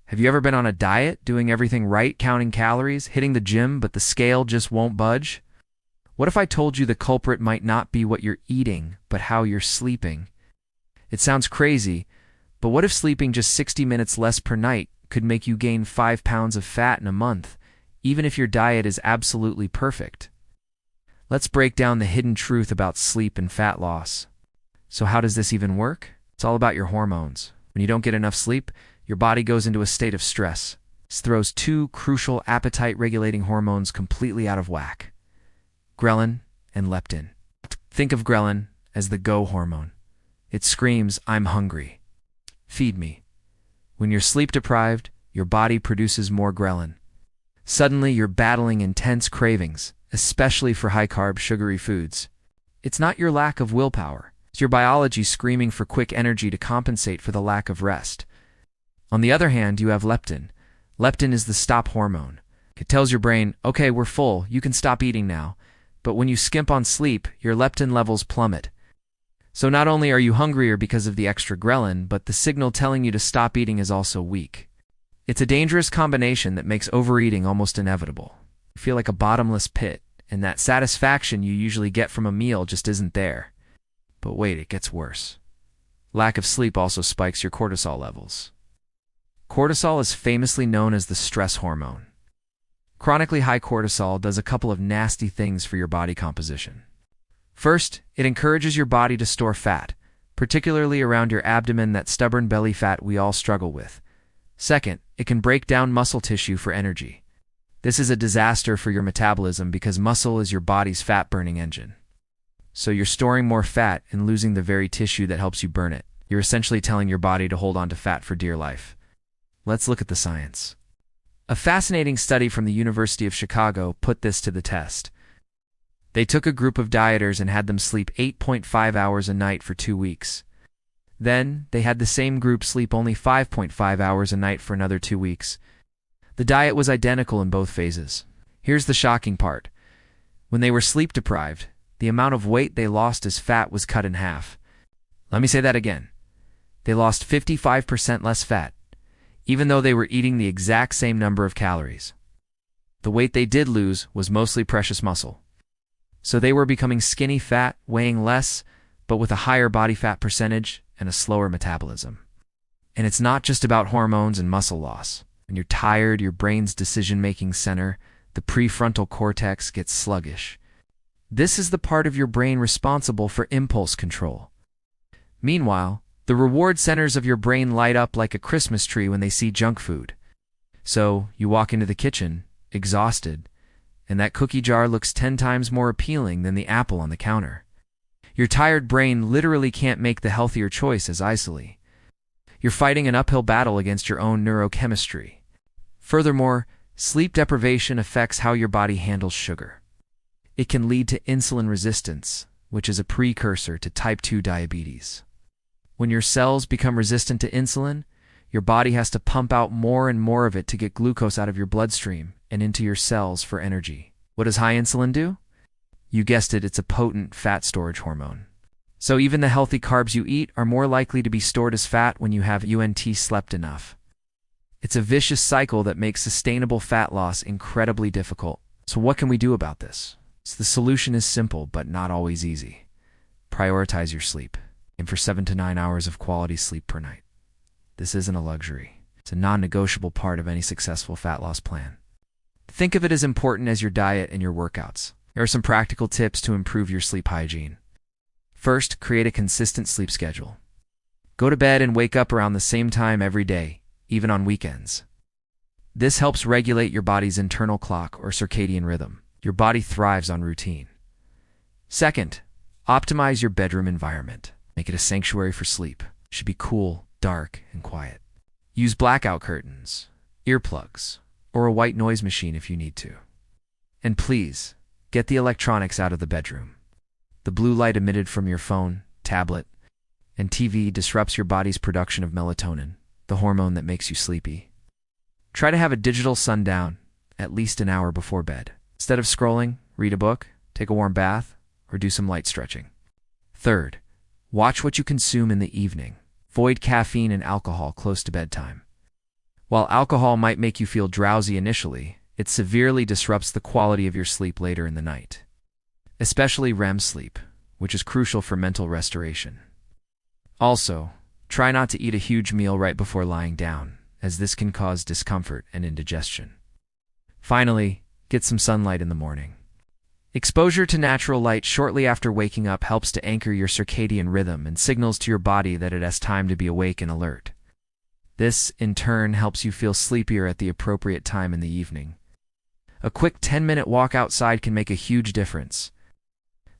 Have you ever been on a diet, doing everything right, counting calories, hitting the gym, but the scale just won't budge? What if I told you the culprit might not be what you're eating, but how you're sleeping? It sounds crazy, but what if sleeping just 60 minutes less per night could make you gain 5 pounds of fat in a month, even if your diet is absolutely perfect? Let's break down the hidden truth about sleep and fat loss. So how does this even work? It's all about your hormones. When you don't get enough sleep, your body goes into a state of stress. This throws two crucial appetite-regulating hormones completely out of whack: ghrelin and leptin. Think of ghrelin as the go hormone. It screams, "I'm hungry. Feed me." When you're sleep-deprived, your body produces more ghrelin. Suddenly, you're battling intense cravings, especially for high-carb, sugary foods. It's not your lack of willpower. It's your biology screaming for quick energy to compensate for the lack of rest. On the other hand, you have leptin. Leptin is the stop hormone. It tells your brain, okay, we're full, you can stop eating now. But when you skimp on sleep, your leptin levels plummet. So not only are you hungrier because of the extra ghrelin, but the signal telling you to stop eating is also weak. It's a dangerous combination that makes overeating almost inevitable. You feel like a bottomless pit, and that satisfaction you usually get from a meal just isn't there. But wait, it gets worse. Lack of sleep also spikes your cortisol levels. Cortisol is famously known as the stress hormone. Chronically high cortisol does a couple of nasty things for your body composition. First, it encourages your body to store fat, particularly around your abdomen, that stubborn belly fat we all struggle with. Second, it can break down muscle tissue for energy. This is a disaster for your metabolism because muscle is your body's fat-burning engine. So you're storing more fat and losing the very tissue that helps you burn it. You're essentially telling your body to hold on to fat for dear life. Let's look at the science. A fascinating study from the University of Chicago put this to the test. They took a group of dieters and had them sleep 8.5 hours a night for 2 weeks. Then, they had the same group sleep only 5.5 hours a night for another 2 weeks. The diet was identical in both phases. Here's the shocking part. When they were sleep deprived, the amount of weight they lost as fat was cut in half. Let me say that again. They lost 55% less fat, even though they were eating the exact same number of calories. The weight they did lose was mostly precious muscle. So they were becoming skinny fat, weighing less, but with a higher body fat percentage and a slower metabolism. And it's not just about hormones and muscle loss. When you're tired, your brain's decision-making center, the prefrontal cortex, gets sluggish. This is the part of your brain responsible for impulse control. Meanwhile, the reward centers of your brain light up like a Christmas tree when they see junk food. So, you walk into the kitchen, exhausted, and that cookie jar looks 10 times more appealing than the apple on the counter. Your tired brain literally can't make the healthier choice as isolated. You're fighting an uphill battle against your own neurochemistry. Furthermore, sleep deprivation affects how your body handles sugar. It can lead to insulin resistance, which is a precursor to type 2 diabetes. When your cells become resistant to insulin, your body has to pump out more and more of it to get glucose out of your bloodstream and into your cells for energy. What does high insulin do? You guessed it, it's a potent fat storage hormone. So even the healthy carbs you eat are more likely to be stored as fat when you have slept enough. It's a vicious cycle that makes sustainable fat loss incredibly difficult. So what can we do about this? The solution is simple, but not always easy. Prioritize your sleep. Aim for 7 to 9 hours of quality sleep per night. This isn't a luxury. It's a non-negotiable part of any successful fat loss plan. Think of it as important as your diet and your workouts. Here are some practical tips to improve your sleep hygiene. First, create a consistent sleep schedule. Go to bed and wake up around the same time every day, even on weekends. This helps regulate your body's internal clock or circadian rhythm. Your body thrives on routine. Second, optimize your bedroom environment. Make it a sanctuary for sleep. It should be cool, dark, and quiet. Use blackout curtains, earplugs, or a white noise machine if you need to. And please, get the electronics out of the bedroom. The blue light emitted from your phone, tablet, and TV disrupts your body's production of melatonin, the hormone that makes you sleepy. Try to have a digital sundown at least an hour before bed. Instead of scrolling, read a book, take a warm bath, or do some light stretching. Third, watch what you consume in the evening. Avoid caffeine and alcohol close to bedtime. While alcohol might make you feel drowsy initially, it severely disrupts the quality of your sleep later in the night, especially REM sleep, which is crucial for mental restoration. Also, try not to eat a huge meal right before lying down, as this can cause discomfort and indigestion. Finally, get some sunlight in the morning. Exposure to natural light shortly after waking up helps to anchor your circadian rhythm and signals to your body that it has time to be awake and alert. This, in turn, helps you feel sleepier at the appropriate time in the evening. A quick 10-minute walk outside can make a huge difference.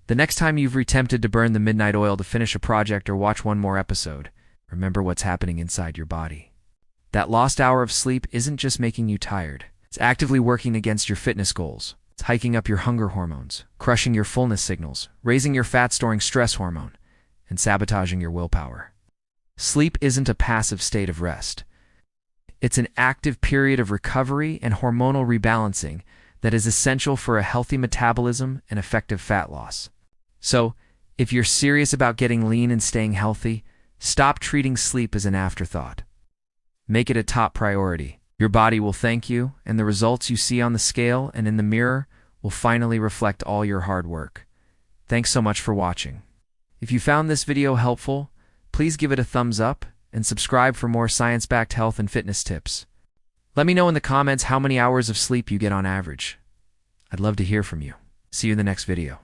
The next time you've attempted to burn the midnight oil to finish a project or watch one more episode, remember what's happening inside your body. That lost hour of sleep isn't just making you tired. It's actively working against your fitness goals. It's hiking up your hunger hormones, crushing your fullness signals, raising your fat-storing stress hormone, and sabotaging your willpower. Sleep isn't a passive state of rest. It's an active period of recovery and hormonal rebalancing that is essential for a healthy metabolism and effective fat loss. So, if you're serious about getting lean and staying healthy, stop treating sleep as an afterthought. Make it a top priority. Your body will thank you, and the results you see on the scale and in the mirror will finally reflect all your hard work. Thanks so much for watching. If you found this video helpful, please give it a thumbs up and subscribe for more science-backed health and fitness tips. Let me know in the comments how many hours of sleep you get on average. I'd love to hear from you. See you in the next video.